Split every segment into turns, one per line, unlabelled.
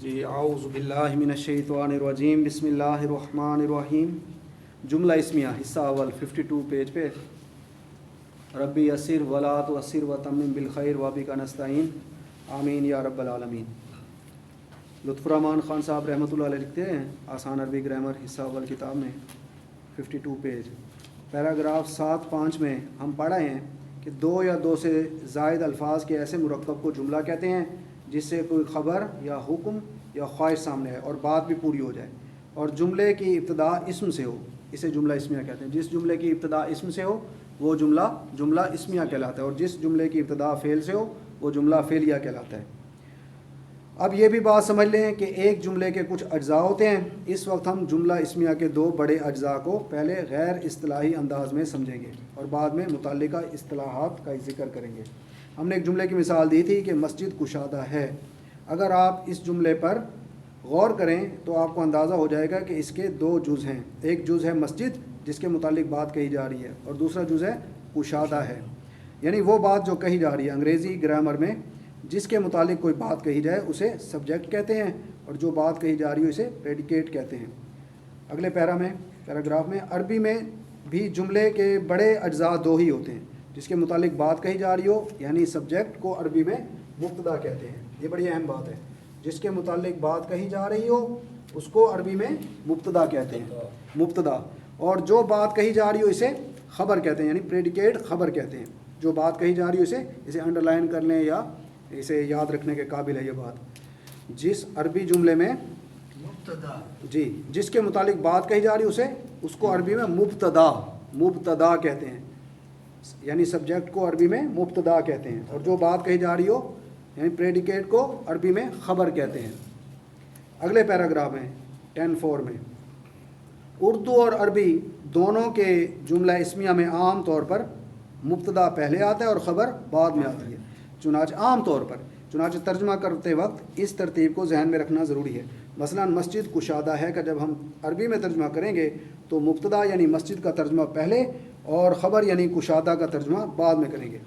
جی اعوذ باللہ من الشیطان الرجیم بسم اللہ الرحمن الرحیم. جملہ اسمیہ حصہ اول 52 پیج پہ. ربی یسر ولا تعسر وتمم بالخیر وبک نستعین آمین یا رب العالمین. لطف الرحمان خان صاحب رحمۃ اللہ علیہ لکھتے ہیں آسان عربی گرامر حصہ اول کتاب میں 52 پیج پیراگراف 7.5 میں ہم پڑھ رہے ہیں کہ دو یا دو سے زائد الفاظ کے ایسے مرکب کو جملہ کہتے ہیں جس سے کوئی خبر یا حکم یا خواہش سامنے ہے اور بات بھی پوری ہو جائے اور جملے کی ابتدا اسم سے ہو. اسے جملہ اسمیہ کہتے ہیں. جس جملے کی ابتدا اسم سے ہو وہ جملہ اسمیہ کہلاتا ہے اور جس جملے کی ابتدا فعل سے ہو وہ جملہ فعلیہ کہلاتا ہے. اب یہ بھی بات سمجھ لیں کہ ایک جملے کے کچھ اجزاء ہوتے ہیں. اس وقت ہم جملہ اسمیہ کے دو بڑے اجزاء کو پہلے غیر اصطلاحی انداز میں سمجھیں گے اور بعد میں متعلقہ اصطلاحات کا ذکر کریں گے. ہم نے ایک جملے کی مثال دی تھی کہ مسجد کشادہ ہے. اگر آپ اس جملے پر غور کریں تو آپ کو اندازہ ہو جائے گا کہ اس کے دو جز ہیں. ایک جز ہے مسجد جس کے متعلق بات کہی جا رہی ہے اور دوسرا جز ہے کشادہ ہے. یعنی وہ بات جو کہی جا رہی ہے انگریزی گرامر میں جس کے متعلق کوئی بات کہی جائے اسے سبجیکٹ کہتے ہیں اور جو بات کہی جا رہی ہے اسے پریڈیکیٹ کہتے ہیں. اگلے پیراگراف میں عربی میں بھی جملے کے بڑے اجزاء دو ہی ہوتے ہیں. جس کے متعلق بات کہی جا رہی ہو یعنی سبجیکٹ کو عربی میں مبتدا کہتے ہیں. یہ بڑی اہم بات ہے. جس کے متعلق بات کہی جا رہی ہو اس کو عربی میں مبتدا کہتے ہیں. مبتدا. اور جو بات کہی جا رہی ہو اسے خبر کہتے ہیں یعنی پریڈیکیٹ خبر کہتے ہیں. جو بات کہی جا رہی ہو اسے انڈر لائن کر لیں یا اسے یاد رکھنے کے قابل ہے یہ بات. جس عربی جملے میں مبتدا جس کے متعلق بات کہی جا رہی ہے اس کو عربی میں مبتدا کہتے ہیں یعنی سبجیکٹ کو عربی میں مبتدا کہتے ہیں اور جو بات کہی جا رہی ہو یعنی پریڈیکیٹ کو عربی میں خبر کہتے ہیں. اگلے پیراگراف میں 10.4 میں اردو اور عربی دونوں کے جملہ اسمیہ میں عام طور پر مبتدا پہلے آتا ہے اور خبر بعد میں آتی ہے. چنانچہ ترجمہ کرتے وقت اس ترتیب کو ذہن میں رکھنا ضروری ہے. مثلا مسجد کشادہ ہے کا جب ہم عربی میں ترجمہ کریں گے تو مبتدا یعنی مسجد کا ترجمہ پہلے اور خبر یعنی کشادہ کا ترجمہ بعد میں کریں گے.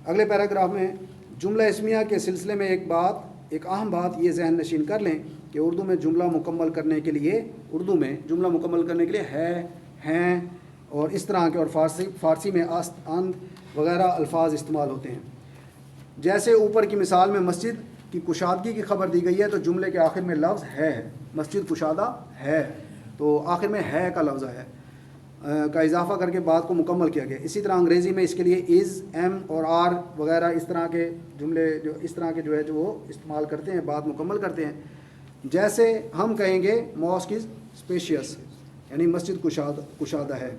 اگلے پیراگراف میں جملہ اسمیہ کے سلسلے میں ایک اہم بات یہ ذہن نشین کر لیں کہ اردو میں جملہ مکمل کرنے کے لیے ہے ہیں اور اس طرح کے اور فارسی میں است اند وغیرہ الفاظ استعمال ہوتے ہیں. جیسے اوپر کی مثال میں مسجد کی کشادگی کی خبر دی گئی ہے تو جملے کے آخر میں لفظ ہے مسجد کشادہ ہے تو آخر میں ہے کا لفظ ہے کا اضافہ کر کے بات کو مکمل کیا گیا. اسی طرح انگریزی میں اس کے لیے از ایم اور آر وغیرہ اس طرح کے جملے جو وہ استعمال کرتے ہیں بات مکمل کرتے ہیں. جیسے ہم کہیں گے ماسک از اسپیشیس یعنی مسجد کشادہ ہے.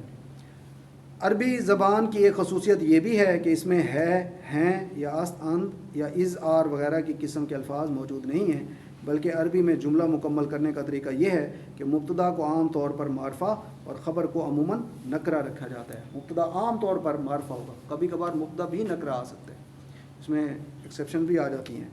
عربی زبان کی ایک خصوصیت یہ بھی ہے کہ اس میں ہے ہیں یا است اند یا از آر وغیرہ کی قسم کے الفاظ موجود نہیں ہیں بلکہ عربی میں جملہ مکمل کرنے کا طریقہ یہ ہے کہ مبتدا کو عام طور پر معرفہ اور خبر کو عموماً نکرہ رکھا جاتا ہے. مبتدا عام طور پر معرفہ ہوگا. کبھی کبھار مبتدا بھی نکرہ آ سکتا ہے. اس میں ایکسیپشن بھی آ جاتی ہیں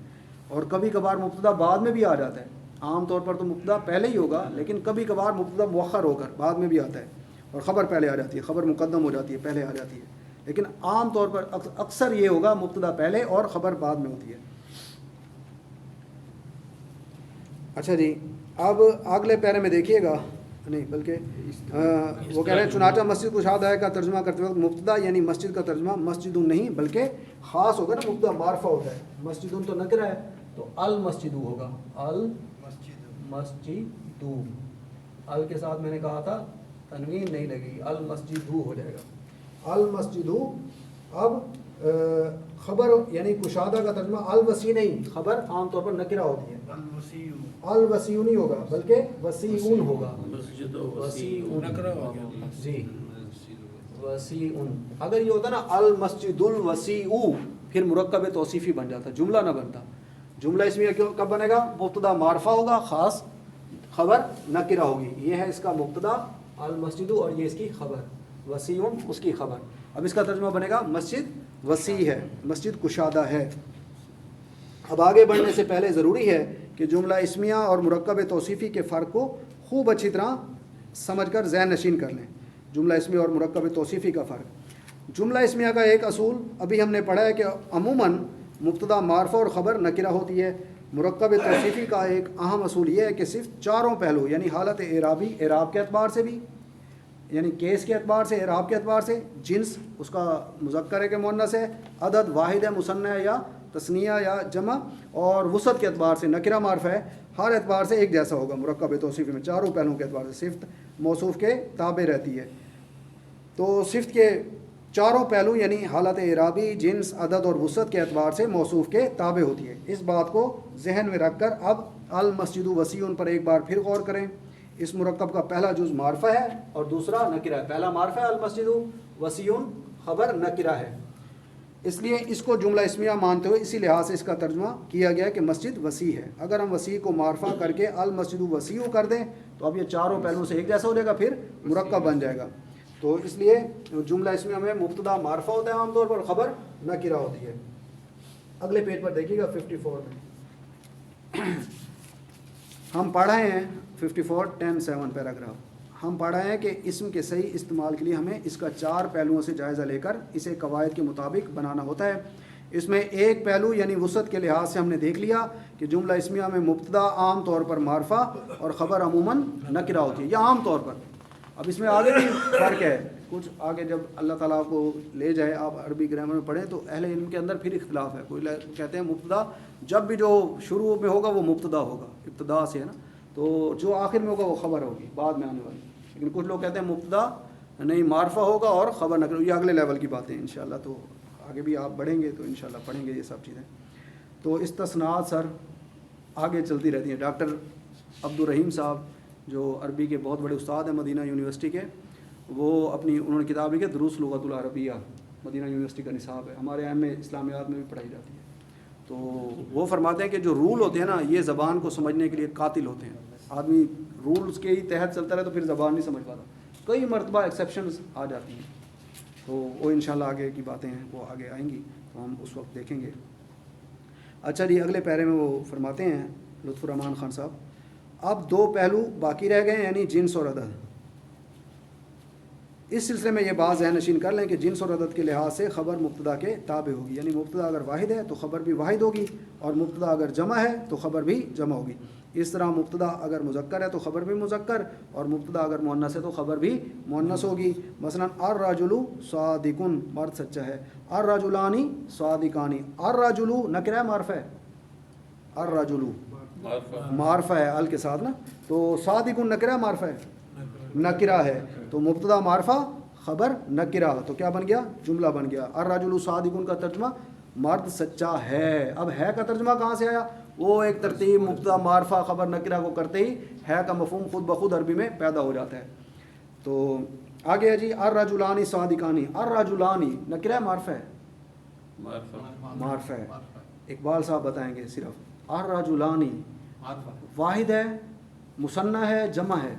اور کبھی کبھار مبتدا بعد میں بھی آ جاتا ہے. عام طور پر تو مبتدا پہلے ہی ہوگا لیکن کبھی کبھار مبتدا مؤخر ہو کر بعد میں بھی آتا ہے اور خبر پہلے آ جاتی ہے. خبر مقدم ہو جاتی ہے پہلے آ جاتی ہے لیکن عام طور پر اکثر یہ ہوگا مبتدا پہلے اور خبر بعد میں ہوتی ہے. اچھا جی اب اگلے پیرے میں دیکھیے گا نہیں بلکہ وہ کہہ رہے ہیں چنانچہ مسجد کشادہ ہے کا ترجمہ کرتے وقت مبتدا یعنی مسجد کا ترجمہ مسجدون نہیں بلکہ خاص ہوگا نا. مبتدا معرفہ ہوتا ہے مسجدون تو نکرہ ہے تو المسجدو ہوگا. المسجدو ال کے ساتھ میں نے کہا تھا تنوین نہیں لگی المسجدو ہو جائے گا المسجدو. اب خبر یعنی کشادہ کا ترجمہ الوسیع نہیں خبر عام طور پر نکرہ ہوتی ہے. الوسیع نہیں ہوگا بلکہ وسیعون ہوگا. جی وسیعون. اگر یہ ہوتا نا المسجد الوسیع پھر مرکب توصیفی بن جاتا جملہ نہ بنتا. جملہ اسمیہ کب بنے گا مبتدا معرفہ ہوگا خاص خبر نکرہ ہوگی. یہ ہے اس کا مبتدا المسجد اور یہ اس کی خبر وسیعون اس کی خبر. اب اس کا ترجمہ بنے گا مسجد وسیع ہے مسجد کشادہ ہے. اب آگے بڑھنے سے پہلے ضروری ہے کہ جملہ اسمیہ اور مرکب توصیفی کے فرق کو خوب اچھی طرح سمجھ کر ذہن نشین کر لیں. جملہ اسمیہ اور مرکب توصیفی کا فرق. جملہ اسمیہ کا ایک اصول ابھی ہم نے پڑھا ہے کہ عموماً مبتدا معرفہ اور خبر نکرہ ہوتی ہے مرکب توصیفی کا ایک اہم اصول یہ ہے کہ صرف چاروں پہلو یعنی حالت اعرابی، اعراب کے اعتبار سے بھی یعنی کیس کے اعتبار سے، اعراب کے اعتبار سے، جنس اس کا مذکر ہے کہ مؤنث ہے، عدد واحد ہے مثنی ہے یا تثنیہ یا جمع، اور وسعت کے اعتبار سے نکرہ معرفہ ہے، ہر اعتبار سے ایک جیسا ہوگا مرکب توصیفی میں، چاروں پہلوؤں کے اعتبار سے صفت موصوف کے تابع رہتی ہے۔ تو صفت کے چاروں پہلو یعنی حالت اعرابی، جنس، عدد اور وسعت کے اعتبار سے موصوف کے تابع ہوتی ہے۔ اس بات کو ذہن میں رکھ کر اب المسجد وسیع پر ایک بار پھر غور کریں۔ اس مرکب کا پہلا جز معرفہ ہے اور دوسرا نکرہ ہے۔ پہلا معرفہ ہے المسجد وسیع، خبر نکرہ ہے، اس لیے اس کو جملہ اسمیہ مانتے ہوئے اسی لحاظ سے اس کا ترجمہ کیا گیا کہ مسجد وسیع ہے۔ اگر ہم وسیع کو معرفہ کر کے المسجد وسیع کر دیں تو اب یہ چاروں پہلوؤں سے ایک جیسا ہو جائے گا، پھر مرکب بن جائے گا۔ تو اس لیے جملہ اسمیہ میں مبتدا معرفہ ہوتا ہے عام طور پر، خبر نکرہ ہوتی ہے۔ اگلے پیج پر دیکھیے گا 54 میں ہم پڑھ رہے ہیں 54:10-7 پیراگراف، ہم پڑھ رہے ہیں کہ اسم کے صحیح استعمال کے لیے ہمیں اس کا 4 پہلوؤں سے جائزہ لے کر اسے قواعد کے مطابق بنانا ہوتا ہے۔ اس میں ایک پہلو یعنی وسعت کے لحاظ سے ہم نے دیکھ لیا کہ جملہ اسمیہ میں مبتدا عام طور پر معرفہ اور خبر عموماً نکرہ ہوتی ہے، یہ عام طور پر۔ اب اس میں آگے بھی فرق ہے، کچھ آگے جب اللہ تعالیٰ کو لے جائے آپ عربی گرامر میں پڑھیں تو اہل علم کے اندر پھر اختلاف ہے۔ کوئی کہتے ہیں مبتدا جب بھی جو شروع میں ہوگا وہ مبتدا ہوگا، ابتدا سے ہے نا، تو جو آخر میں ہوگا وہ خبر ہوگی بعد میں آنے والی۔ لیکن کچھ لوگ کہتے ہیں مبتدا نہیں معرفہ ہوگا اور خبر نکرہ، یہ اگلے لیول کی باتیں ہیں انشاءاللہ، تو آگے بھی آپ بڑھیں گے تو انشاءاللہ پڑھیں گے یہ سب چیزیں۔ تو استثناءات سر آگے چلتی رہتی ہیں۔ ڈاکٹر عبدالرحیم صاحب جو عربی کے بہت بڑے استاد ہیں مدینہ یونیورسٹی کے، وہ انہوں نے کتاب لکھی ہے دروس لغت العربیہ، مدینہ یونیورسٹی کا نصاب ہے، ہمارے یہاں میں اسلامیات میں بھی پڑھائی جاتی ہے۔ تو وہ فرماتے ہیں کہ جو رول ہوتے ہیں نا یہ زبان کو سمجھنے کے لیے قاتل ہوتے ہیں۔ آدمی رولز کے ہی تحت چلتا رہے تو پھر زبان نہیں سمجھ پاتا، کئی مرتبہ ایکسیپشنز آ جاتی ہیں، تو وہ انشاءاللہ آگے کی باتیں ہیں وہ آگے آئیں گی تو ہم اس وقت دیکھیں گے۔ اچھا جی، اگلے پیرے میں وہ فرماتے ہیں لطف الرحمان خان صاحب، اب 2 پہلو باقی رہ گئے ہیں یعنی جنس اور عدد۔ اس سلسلے میں یہ بات ذہن نشین کر لیں کہ جنس اور عدد کے لحاظ سے خبر مبتدا کے تابع ہوگی، یعنی مبتدا اگر واحد ہے تو خبر بھی واحد ہوگی، اور مبتدا اگر جمع ہے تو خبر بھی جمع ہوگی۔ اس طرح مبتدا اگر مذکر ہے تو خبر بھی مذکر، اور مبتدا اگر مؤنث ہے تو خبر بھی مؤنث ہوگی۔ مثلا الرجل صادق، مرد سچا ہے، الرجلان صادقان، الرجل نکرہ معرفہ ہے، الرجل معرفہ ہے ال کے ساتھ نا، تو صادق نکرہ معرفہ ہے، نکرہ ہے، تو مبتدا معرفہ خبر نکرہ، تو کیا بن گیا؟ جملہ بن گیا۔ الرجل صادق کا ترجمہ مرد سچا ہے۔ اب ہے کا ترجمہ کہاں سے آیا؟ وہ ایک ترتیب مبتدا معرفہ خبر نکرہ کو کرتے ہی ہے کا مفہوم خود بخود عربی میں پیدا ہو جاتا ہے۔ تو آگے ہے جی الرجلان صادقان، الرجلان نکرہ معرفہ ہے، معرفہ ہے۔ اقبال صاحب بتائیں گے صرف الرجلان واحد ہے، مثنی ہے، جمع ہے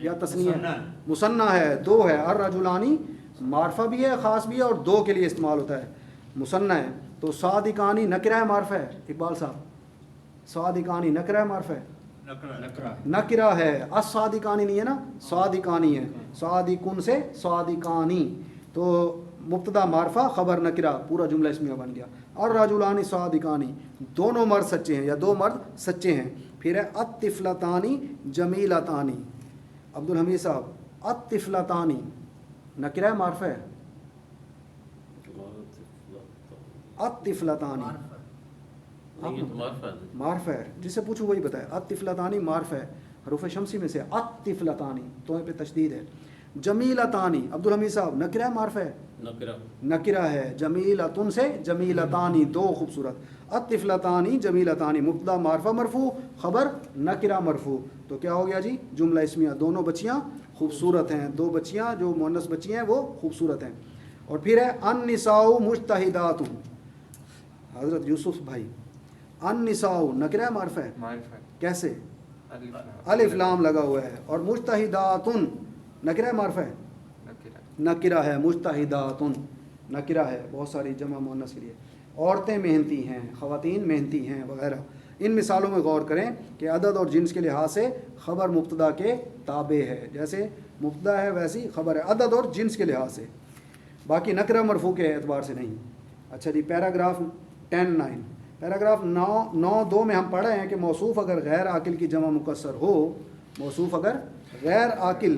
یا تثنیہ ہے؟ مثنی ہے، 2 ہے۔ الرجلان معرفہ بھی ہے، خاص بھی ہے، اور 2 کے لیے استعمال ہوتا ہے، مثنی ہے۔ تو صادقانی نکرہ معرفہ ہے، اقبال صاحب صادقانی نکرہ معرفہ ہے، نکرہ ہے، الصادقانی نہیں ہے نا، صادقانی ہے، صادقن سے صادقانی، تو مبتدا معرفہ خبر نکرہ، پورا جملہ اسمیہ بن گیا۔ الرجلان صادقانی، دونوں مرد سچے ہیں یا 2 مرد سچے ہیں۔ پھر ہے الطفلتان جمیلتان، عبدالحمید صاحب الطفلتان نکرہ معرفہ ہے، الطفلتان معرفہ ہے، جس سے پوچھو وہی بتائے، الطفلتان معرفہ ہے، حروف شمسی میں سے الطفلتان، تو پہ تشدید ہے۔ جمیلتان عبدالحمید صاحب نکرہ معرفہ ہے، نکرہ ہے، جمیلتن سے جمیلتان، 2 خوبصورت، الطفلتان جمیلتان، مبتدا معرفہ مرفوع، خبر نکرہ مرفوع، تو کیا ہو گیا جی؟ جملہ اسمیہ، دونوں بچیاں خوبصورت ہیں، 2 بچیاں جو مؤنث بچی ہیں وہ خوبصورت ہیں۔ اور پھر ہے النساء مجتہدات، حضرت یوسف بھائی، النساء نکرہ معرفہ ہے، کیسے؟ الف لام لگا ہوا ہے، اور مجتہدات نکرہ معرفہ ہے، نکرہ ہے، مجتہدات نکرہ ہے، بہت ساری جمع مؤنث کے لیے، عورتیں محنتی ہیں، خواتین محنتی ہیں وغیرہ۔ ان مثالوں میں غور کریں کہ عدد اور جنس کے لحاظ سے خبر مبتدا کے تابع ہے، جیسے مبتدا ہے ویسی خبر ہے، عدد اور جنس کے لحاظ سے، باقی نکرہ مرفوع کے اعتبار سے نہیں۔ اچھا جی، پیراگراف 10-9، پیراگراف 9.2 میں ہم پڑھ رہے ہیں کہ موصوف اگر غیر عاقل کی جمع مکسر ہو، موصوف اگر غیر عاقل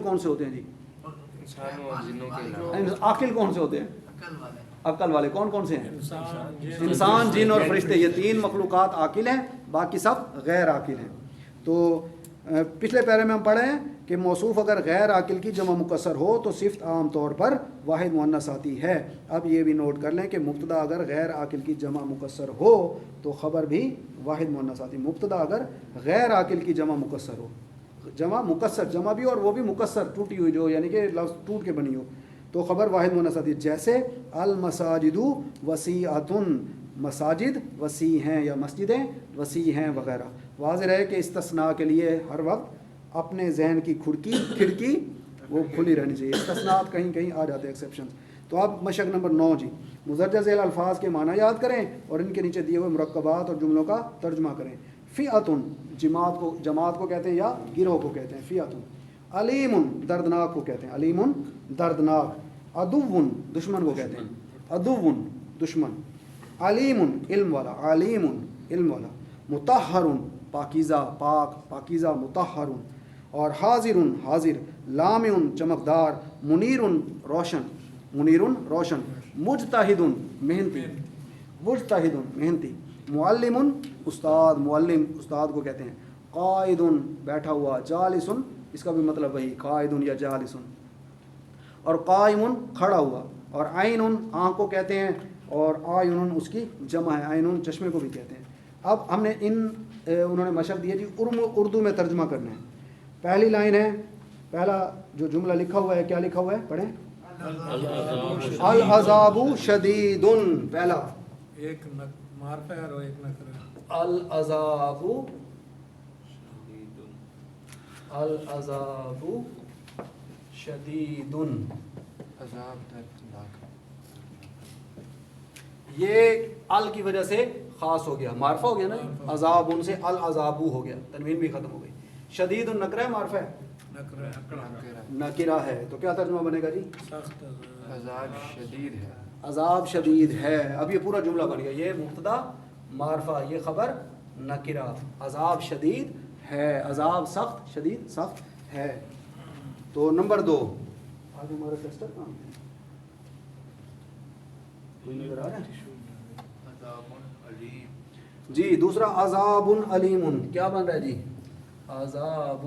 کون سے ہوتے ہیں جی؟ عاقل کون سے ہوتے ہیں؟ عقل والے کون سے ہیں؟ انسان، جن اور فرشتے، یہ 3 مخلوقات عاقل ہیں، باقی سب غیر عاقل ہیں۔ تو پچھلے پیرے میں ہم پڑھے ہیں کہ موصوف اگر غیر عاقل کی جمع مکسر ہو تو صفت عام طور پر واحد مؤنث آتی ہے۔ اب یہ بھی نوٹ کر لیں کہ مبتدا اگر غیر عاقل کی جمع مکسر ہو تو خبر بھی واحد مؤنث آتی ہے۔ مبتدا اگر غیر عاقل کی جمع مکسر ہو، جمع مکسر، جمع بھی اور وہ بھی مکسر، ٹوٹی ہوئی، جو یعنی کہ لفظ ٹوٹ کے بنی ہو، تو خبر واحد مؤنث آتی ہے۔ جیسے المساجد وسیعۃ، مساجد وسیع ہیں یا مسجدیں وسیع ہیں وغیرہ۔ واضح ہے کہ استثناء کے لیے ہر وقت اپنے ذہن کی کھڑکی وہ کھلی رہنی چاہیے۔ استثناءات کہیں کہیں آ جاتے ہیں، ایکسیپشن۔ تو اب مشق نمبر 9 جی، مزرجہ ذیل الفاظ کے معنی یاد کریں اور ان کے نیچے دیے ہوئے مرکبات اور جملوں کا ترجمہ کریں۔ فئۃ، جماعت کو کہتے ہیں یا گروہ کو کہتے ہیں، فئۃ۔ علیم، دردناک کو کہتے ہیں، علیم دردناک۔ عدو، دشمن کو کہتے ہیں، عدو دشمن۔ علیم، علم والا، علیم علم والا۔ مطہر، پاکیزہ، پاکیزہ مطہر۔ اور حاضر، حاضر۔ لامع، چمکدار۔ منیر، روشن، منیر روشن۔ مجتہد، محنتی، مجتہد محنتی۔ معلم، استاد، معلم استاد کو کہتے ہیں۔ قائد، بیٹھا ہوا۔ جالس، اس کا بھی مطلب وہی، قائد یا جالس۔ اور قائم، کھڑا ہوا۔ اور عین، آنکھ کو کہتے ہیں، اور آئین اس کی جمع ہے، عین چشمے کو بھی کہتے ہیں۔ اب ہم نے انہوں نے مشق دیا جی اردو میں ترجمہ کرنا ہے۔ پہلی لائن ہے، پہلا جو جملہ لکھا ہوا ہے، کیا لکھا ہوا ہے؟ پڑھیں۔ العذاب شدید، پہلا
ایک معرفہ ہے اور ایک نکرہ۔
العذاب، العذاب شدید،
عذاب دردناک۔
یہ ال کی وجہ سے خاص ہو گیا، معرفہ ہو گیا نا، عذاب ان سے العذاب ہو گیا، تنوین بھی ختم ہو گئی۔ شدید نکرہ ہے، معرفہ ہے، نکرہ ہے، تو کیا ترجمہ بنے گا جی؟
سخت
عذاب شدید ہے،
عذاب شدید ہے۔ اب یہ پورا جملہ بن گیا، یہ مبتدا معرفہ، یہ خبر نکرہ، عذاب شدید ہے، عذاب سخت، شدید سخت ہے۔ تو نمبر 2، آج ہمارا ٹیسٹر کہاں ہے؟ کوئی نظر آ رہا ہے جی؟ دوسرا عذاب علیم، کیا بن رہا ہے جی؟ عذاب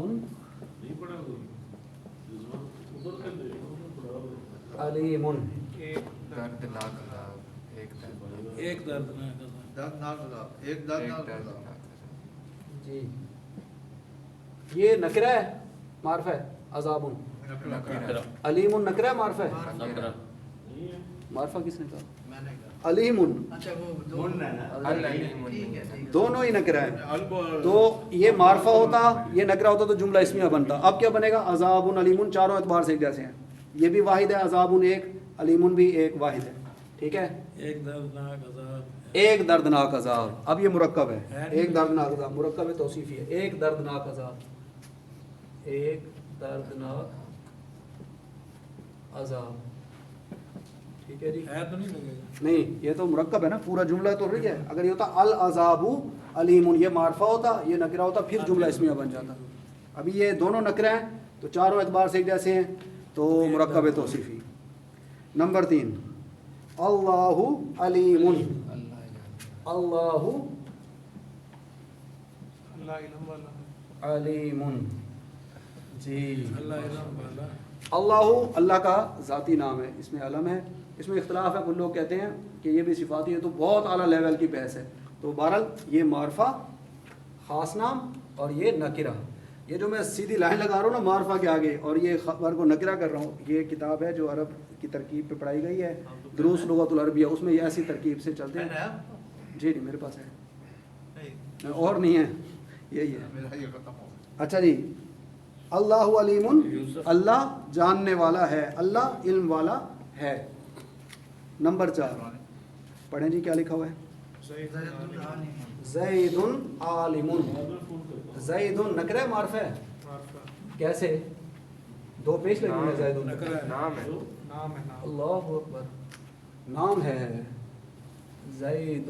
علیم،
دردناک عذاب،
ایک دردناک عذاب۔
جی یہ نکرہ ہے، معرفہ ہے، عذاب علیم نکرہ معرفہ ہے، معرفہ کس نے کہا؟ علیم، دونوں ہی نکرہ ہے۔ تو یہ معرفہ ہوتا، یہ نکرہ ہوتا تو جملہ اسمیہ بنتا۔ اب کیا بنے گا؟ عذاب علیم، چاروں اعتبار سے ایک جیسے ہیں، یہ بھی واحد ہے، عذاب ایک، علیم بھی ایک واحد ہے، ٹھیک ہے؟
ایک دردناک عذاب،
ایک دردناک عذاب۔ اب یہ مرکب ہے، ایک دردناک عذاب، مرکب ہے، توصیفی ہے، ایک دردناک عذاب، ایک دردناک عذاب، ٹھیک ہے جی؟
ہے تو نہیں لگے گا؟
نہیں، یہ تو مرکب ہے نا، پورا جملہ تو رہی ہے۔ اگر یہ ہوتا العذاب علیم، یہ معرفہ ہوتا، یہ نکرہ ہوتا، پھر جملہ اسمیہ بن جاتا۔ ابھی یہ دونوں نکرہ ہیں تو چاروں اعتبار سے ایک جیسے ہیں، تو مرکب ہے توصیفی۔ نمبر 3، اللہ علیم، اللہ
علم والا،
علیم، جی
اللہ علم والا۔
اللہ، اللہ کا ذاتی نام ہے، اس میں علم ہے، اس میں اختلاف ہے، کچھ لوگ کہتے ہیں کہ یہ بھی صفاتی ہے، تو بہت اعلیٰ لیول کی بحث ہے۔ تو بہرحال یہ معرفہ خاص نام اور یہ نکرہ، یہ جو میں سیدھی لائن لگا رہا ہوں نا معرفہ کے آگے اور یہ خبر کو نکرہ کر رہا ہوں، یہ کتاب ہے جو عرب کی ترکیب پہ پڑھائی گئی ہے، دروس لغت العربیہ، اس میں یہ ایسی ترکیب سے چلتے ہیں۔ جی نہیں، میرے پاس ہے اور نہیں ہے، یہی ہے۔ اچھا جی، اللہ علیم، اللہ جاننے والا ہے، اللہ علم والا ہے۔ نمبر 4 پڑھیں جی، کیا لکھا ہوا ہے؟ زید عالم، زید نکرہ معرفہ ہے، کیسے؟ 2 پیش لگے ہیں، زید
نام ہے،
نام ہے،
اللہ اکبر، نام ہے، زید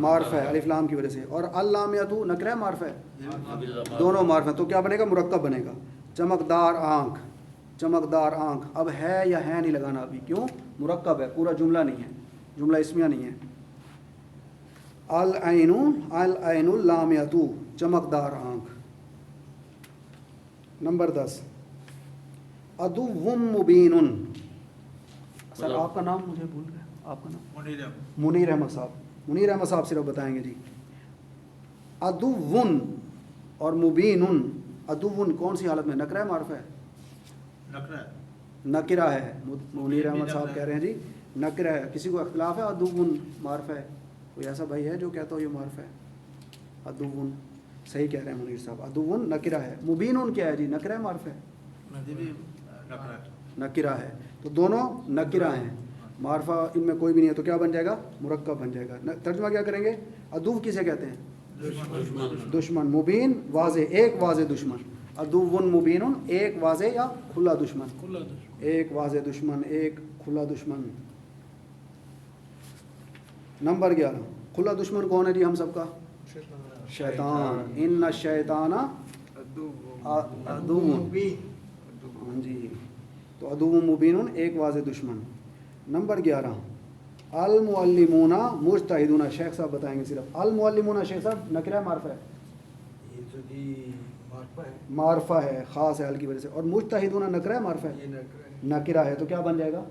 معرفہ ہے الف لام کی وجہ سے، اور اللامیتو نکرہ معرفہ ہے، دونوں معرفہ ہیں، تو کیا بنے گا؟ مرکب بنے گا. چمکدار آنکھ، چمکدار آنکھ. اب ہے یا ہے نہیں لگانا ابھی، کیوں؟ مرکب ہے، پورا جملہ نہیں ہے، جملہ اسمیہ نہیں ہے. العین، العین اللامیتو چمکدار آنکھ. نمبر 10 عدو مبین. سر آپ کا نام مجھے بھول گیا، آپ کا نام؟ منیر احمد صاحب. منیر احمد صاحب صرف بتائیں گے جی. عدو اور مبین. عدو کون سی حالت میں؟ نکرہ معرفہ ہے؟ نکرہ ہے. منیر احمد صاحب کہہ رہے ہیں جی نکرہ ہے. کسی کو اختلاف ہے عدو معرفہ ہے؟ کوئی ایسا بھائی ہے جو کہتا ہو یہ معرفہ ہے؟ عدو صحیح کہہ رہے ہیں منیر صاحب، عدو نکرہ ہے. مبین کیا ہے جی؟ نکرہ معرفہ ہے؟ نکرہ ہے. تو دونوں نکرہ ہیں، معرفہ ان میں کوئی بھی نہیں ہے، تو کیا بن جائے گا؟ مرکب بن جائے گا. ترجمہ کیا کریں گے؟ عدو کسے کہتے ہیں؟ دشمن. مبین واضح، ایک واضح دشمن. عدو مبین ایک واضح یا کھلا دشمن؟ ایک واضح دشمن، ایک کھلا دشمن. نمبر 11 کھلا دشمن کون ہے جی ہم سب کا؟ شیطان. ان الشیطان عدو. ہاں جی، تو عدو مبین ایک واضح دشمن. نمبر 11 المعلمون مجتہدون. شیخ صاحب بتائیں گے صرف. المعلمون شیخ صاحب نکرہ معرفہ ہے؟ معرفہ ہے، خاص ہے ال کی وجہ سے. اور مجتہدون نکرہ معرفہ ہے؟ نکرہ ہے. تو کیا بن جائے گا؟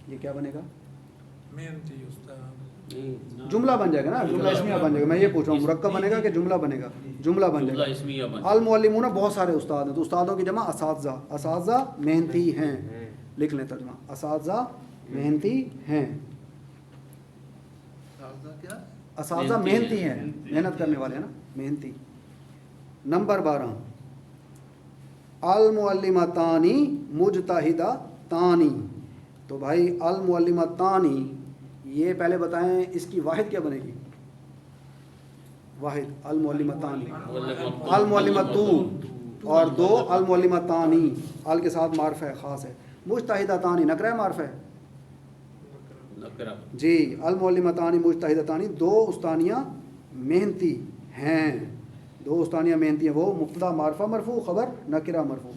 یہ کیا بنے گا؟
محنتی استاد.
جملہ بن جائے گا نا، جملہ اسمیہ بن جائے گا. میں یہ پوچھ رہا ہوں مرکب بنے گا کہ جملہ بنے گا؟ جملہ بن جائے گا. المعلمون بہت سارے استاد ہیں، تو استادوں کی جمع اساتذہ. اساتذہ محنتی ہیں. لکھ لیں ترجمہ، اساتذہ محنتی ہیں. اساتذہ محنتی ہیں، محنت کرنے والے ہیں نا، محنتی. نمبر 12 المعلمتانی مجتہدتانی. تو بھائی المعلمتانی یہ پہلے بتائیں اس کی واحد کیا بنے گی؟ واحد المعلمتانی. المعلمتو اور دو المعلمتانی، ال کے ساتھ معرفہ ہے، خاص ہے. مجتہدتانی نکرہ معرفہ ہے جی. المعلمتانی مجتہدتانی دو استانیاں محنتی ہیں. دو استانیاں محنتی ہیں. وہ مبتدا معرفہ مرفوع، خبر نکرہ مرفوع.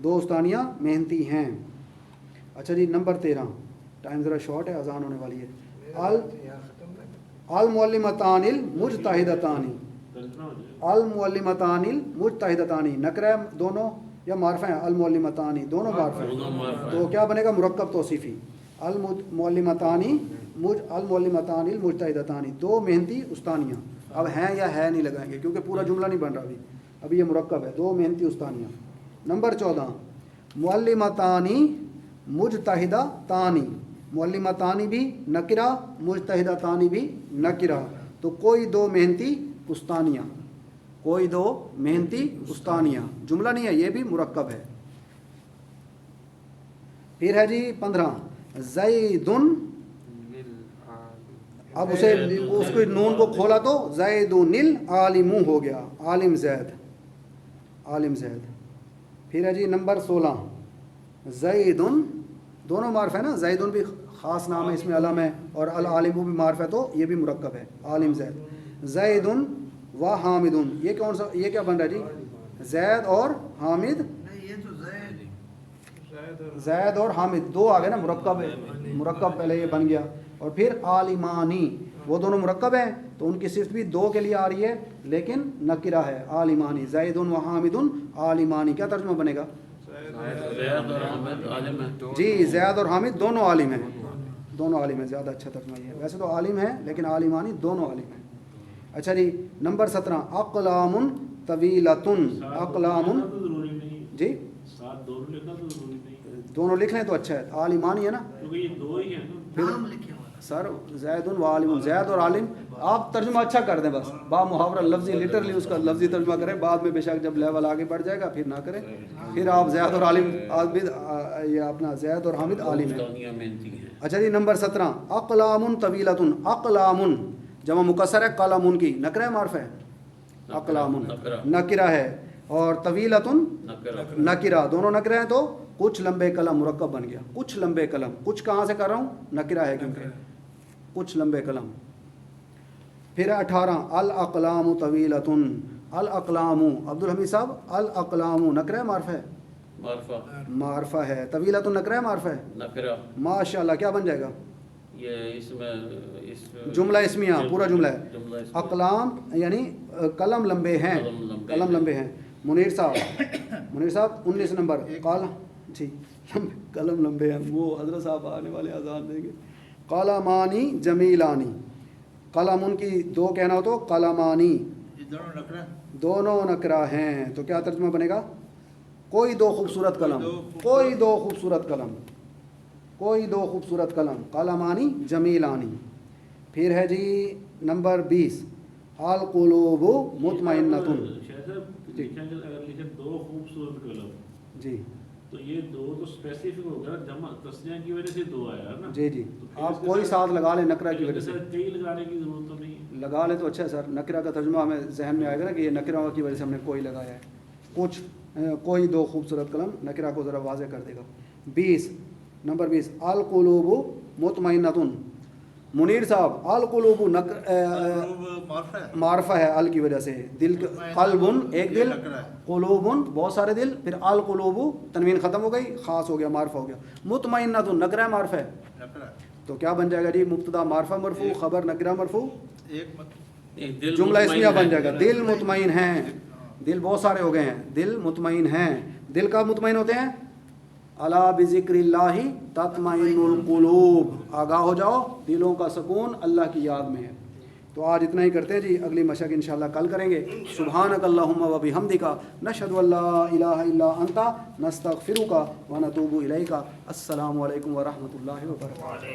دو استانیاں محنتی ہیں. اچھا جی نمبر 13. ٹائم ذرا شارٹ ہے، اذان ہونے والی ہے. المعلمتان المجتہدتانی. المعلمتان المجتہدتانی نکرہ دونوں یا معرفہ ہیں؟ المعلمتانی دونوں معرفہ ہیں. تو کیا بنے گا؟ مرکب توصیفی. المعلمتانی المعلمتان المجتہدتانی دو محنتی استانیاں. اب ہیں یا ہے نہیں لگائیں گے کیونکہ پورا جملہ نہیں بن رہا ابھی یہ مرکب ہے. دو محنتی استانیاں. نمبر 14 معلمتانی مجتہدتانی. معلمتانی بھی نکرہ، مجتہدتانی بھی نکرہ. تو کوئی دو محنتی استانیاں، کوئی دو محنتی استانیاں. جملہ نہیں ہے، یہ بھی مرکب ہے. پھر ہے جی 15 زیدن. اب اسے اس کو نون کو کھولا تو زیدن العالم ہو گیا، عالم زید، عالم زید. پھر ہے جی نمبر 16 زیدن. دونوں معرف ہے نا، زیدن بھی خاص نام ہے، اس میں علم ہے، اور العالم بھی معرف ہے، تو یہ بھی مرکب ہے، عالم زید. زیدن و حامدن. یہ کون سا، یہ کیا بن رہا ہے جی؟ زید اور حامد. زید اور حامد دو آ گئے نا، مرکب ہے، مرکب پہلے یہ بن گیا. اور پھر عالمانی، وہ دونوں مرکب ہیں تو ان کی صفت بھی دو کے لیے آ رہی ہے لیکن نکرہ ہے. عالمانی زید و حامد عالمانی. کیا ترجمہ بنے گا جی؟ زید اور حامد دونوں عالم ہیں، دونوں عالم ہیں. زیادہ اچھا ترجمہ یہ ہے. ویسے تو عالم ہے لیکن عالمانی دونوں عالم ہیں. اچھا جی نمبر 17 اقلام طویلتن. اقلام جی دونوں لکھ لیں تو اچھا ہے. عالمانی ہے نا، سر زید و عالم، زید اور عالم. آپ ترجمہ اچھا کر دیں بس، با محاورہ لفظی لٹرلی اس کا لفظی ترجمہ کریں. بعد میں بے شک جب لیول آگے بڑھ جائے گا پھر نہ کریں. پھر آپ زید اور عالم، یہ اپنا زید اور حامد عالم ہے. اچھا جی نمبر 17 اقلام طویلتن. اقلام جمع مکسر ہے، قلم کی نکرہ معرف ہے، اقلام نکرہ ہے، اور طویلتن نکرہ، دونوں نکرہ ہیں. تو کچھ لمبے قلم مرکب بن گیا. کچھ لمبے قلم، کچھ کہاں سے کر رہا ہوں؟ نکرہ ہے کیونکہ. کچھ لمبے قلم. پھر 18 الاقلام طویلۃ. الاقلام عبدالحمید صاحب الاقلام نکرہ معرفہ ہے؟ معرفہ ہے. طویلۃ نکرہ معرفہ ہے؟
نکرہ.
ماشاء اللہ. کیا بن جائے گا؟
یہ اس میں
جملہ اسمیہ پورا جملہ ہے. اقلام یعنی قلم لمبے ہیں. قلم لمبے ہیں. منیر صاحب 19 نمبر. قال جی قلم لمبے ہیں. وہ حضرت صاحب آنے والے اذان دیں گے. قلمانی جمیلانی. قلم ان کی دو کہنا ہو تو قلمانی. دونوں نکرہ ہیں. تو کیا ترجمہ بنے گا؟ کوئی دو خوبصورت قلم. کوئی دو خوبصورت قلم. کوئی دو خوبصورت قلم. قلمانی جمیلانی. پھر ہے جی نمبر 20 القلوب مطمئنۃ.
اگر لکھے دو خوبصورت قلم
جی
تو یہ دو تو اسپیسیفک ہوگا. جمع تسنیہ کی وجہ سے دو آیا نا.
جی جی آپ کوئی ساتھ لگا لیں نکرہ کی وجہ سے.
کئی لگانے کی ضرورت تو نہیں.
لگا لیں تو اچھا ہے سر. نکرہ کا ترجمہ ہمیں ذہن میں آئے گا نا کہ یہ نکرہ کی وجہ سے ہم نے کوئی لگایا ہے. کچھ کوئی دو خوبصورت قلم نکرہ کو ذرا واضح کر دے گا. 20 نمبر 20 القلوب مطمئنۃ. منیر صاحب القلوب معرفہ ہے ال کی وجہ سے. دل قلب ایک دل, قلوب بہت سارے دل. پھر القلوب تنوین ختم ہو گئی, خاص ہو گیا, معرفہ ہو گیا. مطمئنۃ نکرہ معرفہ ہے. تو کیا بن جائے گا جی؟ مبتدا معرفہ مرفوع, خبر نکرہ مرفوع, جملہ اسمیہ بن جائے گا. دل مطمئن ہیں. دل بہت سارے ہو گئے ہیں. دل مطمئن ہیں. دل کا مطمئن ہوتے ہیں؟ الا بذکر اللہ تطمئن القلوب. آگاہ ہو جاؤ, دلوں کا سکون اللہ کی یاد میں ہے. تو آج اتنا ہی کرتے ہیں جی. اگلی مشق انشاءاللہ کل کریں گے. سبحانک اللہم و بحمدک نشہد ان لا الہ الا انت نستغفرک و نتوب الیک. السلام علیکم ورحمۃ اللہ وبرکاتہ.